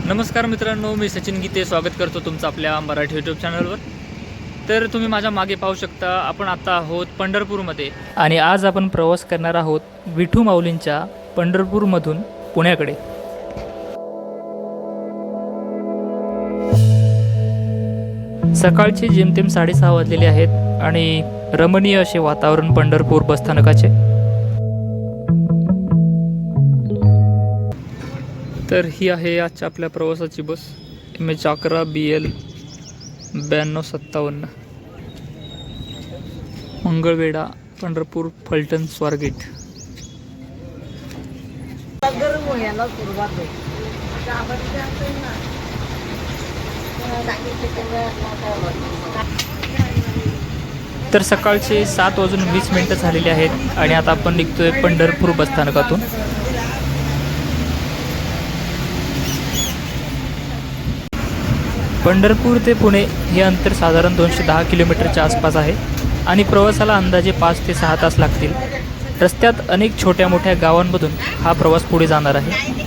नमस्कार मित्रांनो, मी सचिन गीते स्वागत करतो तुमचं आपल्या मराठी यूट्यूब चॅनलवर। तर तुम्ही माझ्या मागे पाहू शकता, आपण आता आहोत पंढरपूरमध्ये आणि आज आपण प्रवास करणार आहोत विठू माऊलींच्या पंढरपूरमधून पुण्याकडे। सकाळचे जेमतेम 6:30 वाजलेले आहेत आणि रमणीय असे वातावरण पंढरपूर बसस्थानकाचे। तर ही आहे आजच्या आपल्या प्रवासाची बस MH11 BL 9257 मंगळवेढा पंढरपूर फलटण स्वारगेट। तर सकाळचे 7:20 झालेले आहेत आणि आता आपण निघतोय पंढरपूर बसस्थानकातून। पंढरपूर ते पुणे हे अंतर साधारण 210 किलोमीटरच्या आसपास आहे आणि प्रवासाला अंदाजे 5 ते 6 तास लागतील। रस्त्यात अनेक छोट्या मोठ्या गावांमधून हा प्रवास पुढे जाणार आहे।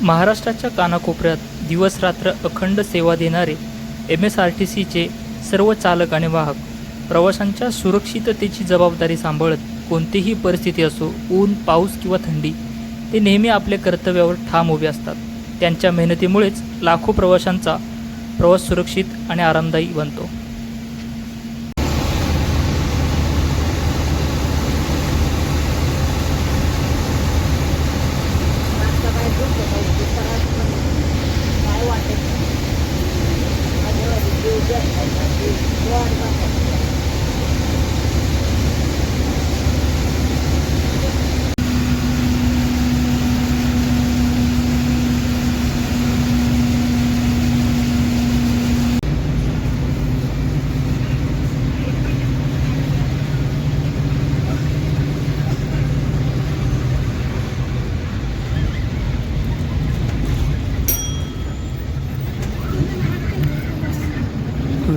महाराष्ट्राच्या कानाकोपऱ्यात दिवस रात्र अखंड सेवा देणारे MSRTCचे सर्व चालक आणि वाहक प्रवाशांच्या सुरक्षिततेची जबाबदारी सांभाळत कोणतीही परिस्थिती असो, ऊन पाऊस किंवा थंडी, ते नेहमी आपल्या कर्तव्यावर ठाम उभे असतात। त्यांच्या मेहनतीमुळेच लाखो प्रवाशांचा प्रवास सुरक्षित आणि आरामदायी बनतो।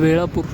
वेळापूर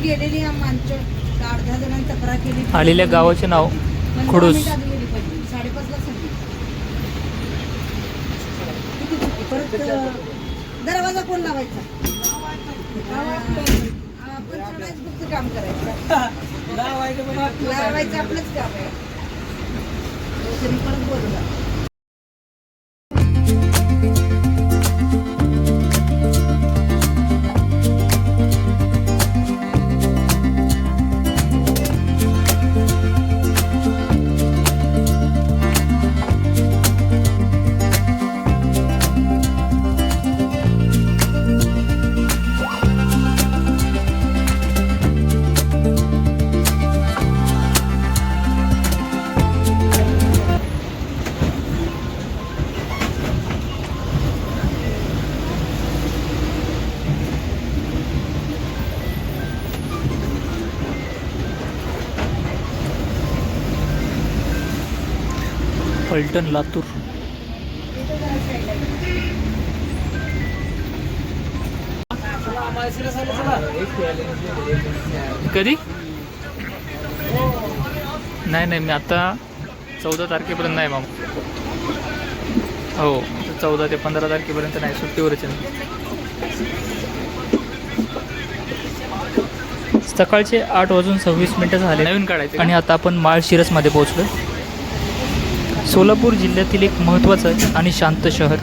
गेलेली आलेल्या गावाचे नाव खुडूस। 5:30ला परत दरवाजा कोण लावायचा? आपण सगळ्याच काम करायचं, लावायचं आपलंच काम आहे। परत बोलू फलटण लातूर. कधी? नाही मी आता 14 तारखेपर्यंत नाही मामा. हो 14 ते 15 तारखेपर्यंत नाही, सुट्टीवरच आहे. सकाळचे 8:26 झाले नवीन काढायचे आणि आता आपण माळशिरसमध्ये पोहोचलो. सोलापूर जिल्ह्यातील एक महत्त्वाचं आणि शांत शहर.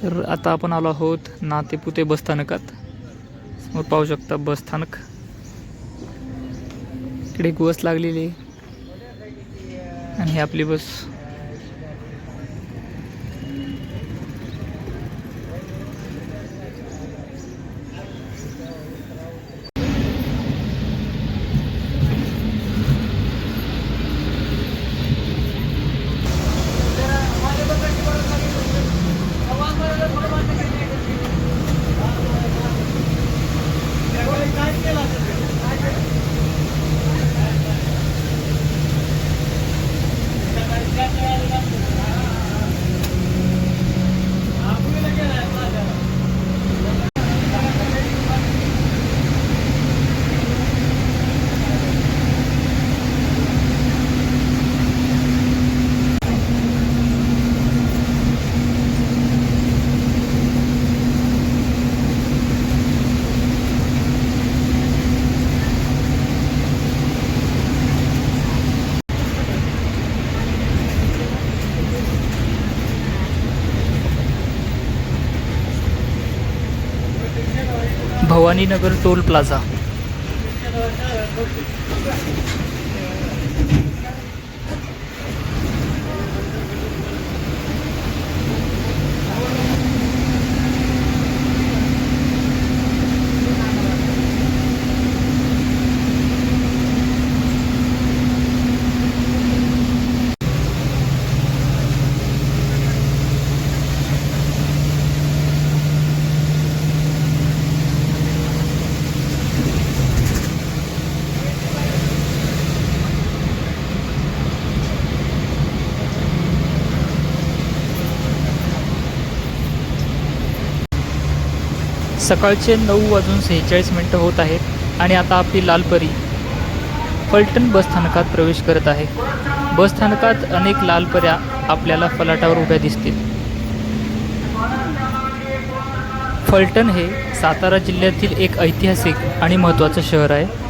तर आता आपण आलो आहोत नातेपुते बसस्थानकात. समोर पाहू शकता बसस्थानक. इकडे एक बस लागलेली आहे आणि ही आपली बस. Bhawaninagar toll plaza. सकाळचे 9:46 होत आहेत आणि आता आपली लालपरी फलटण बसस्थानकात प्रवेश करत आहे. बसस्थानकात अनेक लालपऱ्या आपल्याला फलाटावर उभ्या दिसतील. फलटण हे सातारा जिल्ह्यातील एक ऐतिहासिक आणि महत्त्वाचं शहर आहे.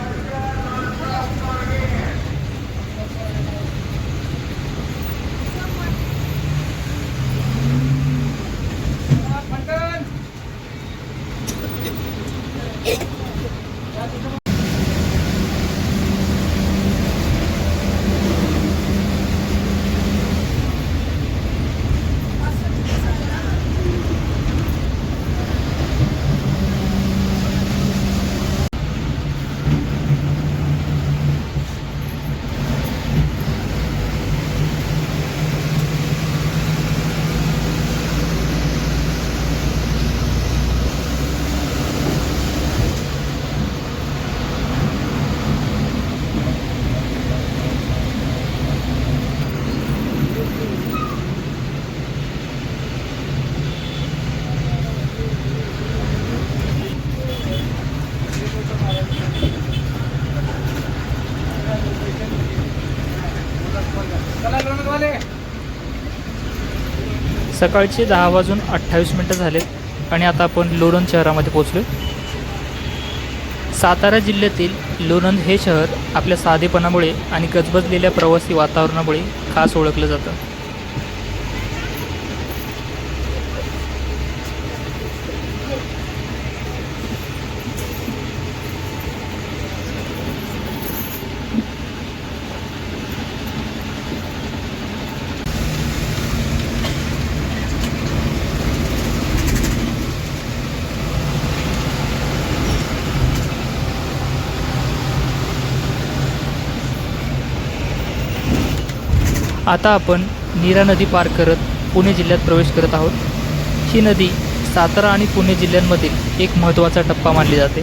सकाळचे 10:28 झालेत आणि आता आपण लोणंद शहरामध्ये पोहोचलो. सातारा जिल्ह्यातील लोणंद हे शहर आपल्या साधेपणामुळे आणि गजबजलेल्या प्रवासी वातावरणामुळे खास ओळखलं जातं. आता आपण नीरा नदी पार करत पुणे जिल्ह्यात प्रवेश करत आहोत. ही नदी सातारा आणि पुणे जिल्ह्यांमधील एक महत्त्वाचा टप्पा मानली जाते.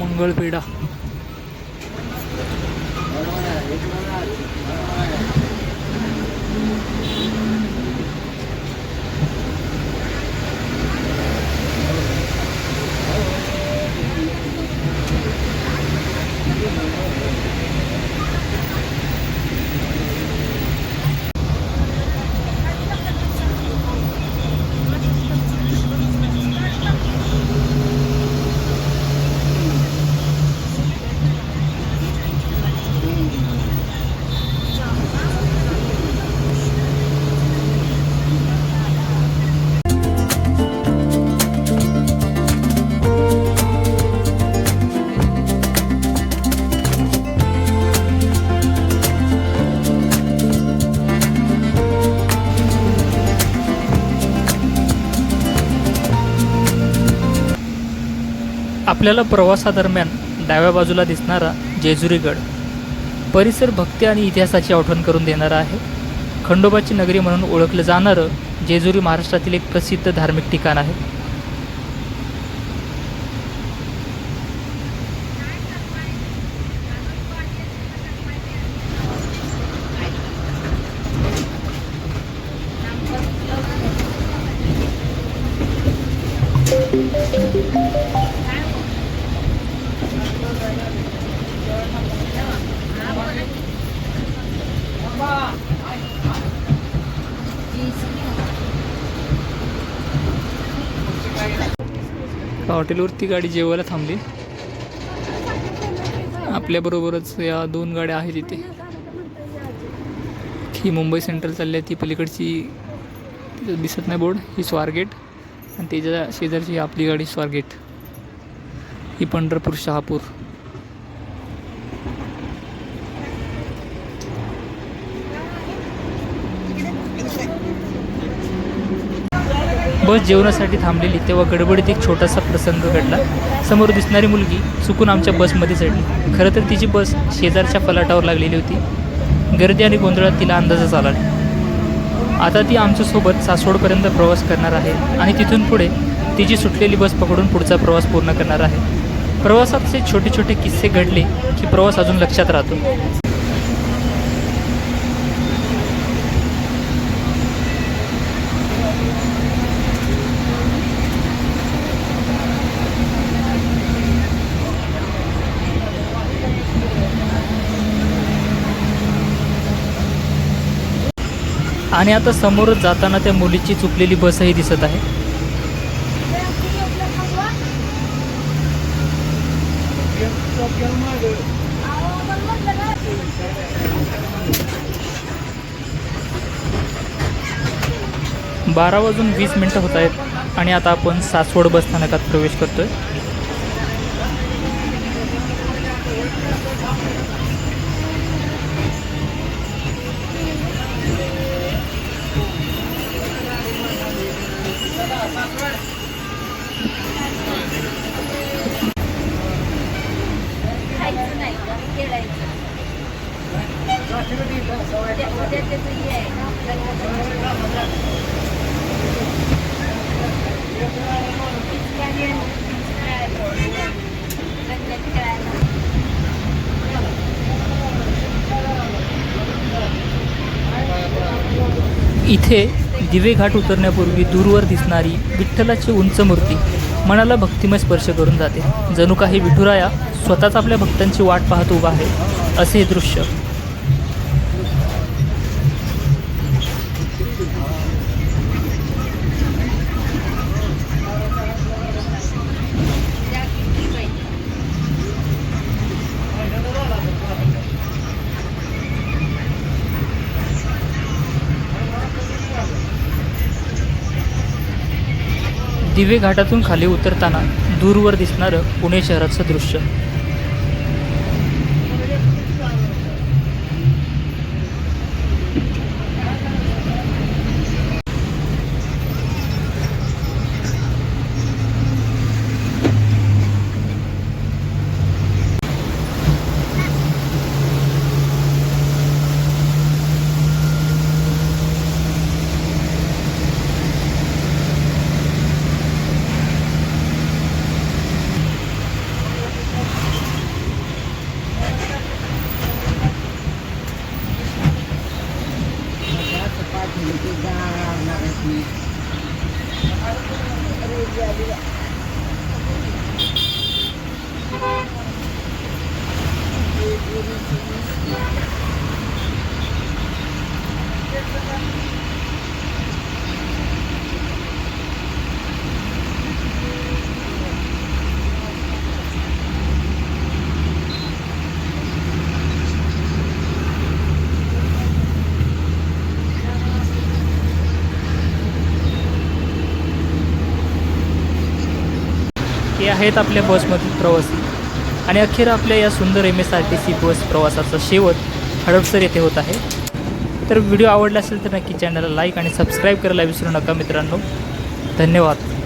मंगळवेढा. आपल्याला प्रवासादरम्यान डाव्या बाजूला दिसणारा जेजुरीगड परिसर भक्ती आणि इतिहासाची आठवण करून देणारा आहे. खंडोबाची नगरी म्हणून ओळखलं जाणारं जेजुरी महाराष्ट्रातील एक प्रसिद्ध धार्मिक ठिकाण आहे. हॉटेलवरती गाडी जेवायला थांबली. आपल्याबरोबरच या 2 गाड्या आहेत इथे. ही मुंबई सेंट्रल चालली आहे, ती पलीकडची दिसत नाही बोर्ड, ही स्वारगेट, आणि त्याच्या शेजारची आपली गाडी स्वारगेट. ही पंढरपूर शहापूर. बस जेवणासाठी थांबलेली तेव्हा गडबडीत एक छोटासा प्रसंग घडला. समोर दिसणारी मुलगी चुकून आमच्या बसमध्ये चढली. खरं तर तिची बस शेजारच्या फलाटावर लागलेली होती. गर्दी आणि गोंधळात तिला अंदाजच आला नाही. आता ती आमच्यासोबत सासवडपर्यंत प्रवास करणार आहे आणि तिथून पुढे तिची सुटलेली बस पकडून पुढचा प्रवास पूर्ण करणार आहे. प्रवासात असे छोटे छोटे किस्से घडले की प्रवास अजून लक्षात राहतो. आणि आता समोरच जाताना त्या मुलीची चुकलेली बसही दिसत आहे. बारा वाजून 20 मिनिटं होत आहेत आणि आता आपण सासवड बस स्थानकात प्रवेश करतोय. इथे दिवे घाट उतरण्यापूर्वी दूरवर दिसणारी विठ्ठलाची उंच मूर्ती मनाला भक्तिमय स्पर्श करून जाते. जणू काही विठुराया स्वतःच आपल्या भक्तांची वाट पाहत उभा आहे असे हे दृश्य. दिवे घाटातून खाली उतरताना दूरवर दिसणारं पुणे शहराचं दृश्य. हे आहेत आपल्या बसमधील प्रवासी आणि अखेर आपल्या या सुंदर MSRTC बस प्रवासाचा शेवट हडपसर येथे होत आहे. तर व्हिडिओ आवडला असेल तर नक्की चॅनलला लाईक आणि सबस्क्राईब करायला विसरू नका मित्रांनो. धन्यवाद.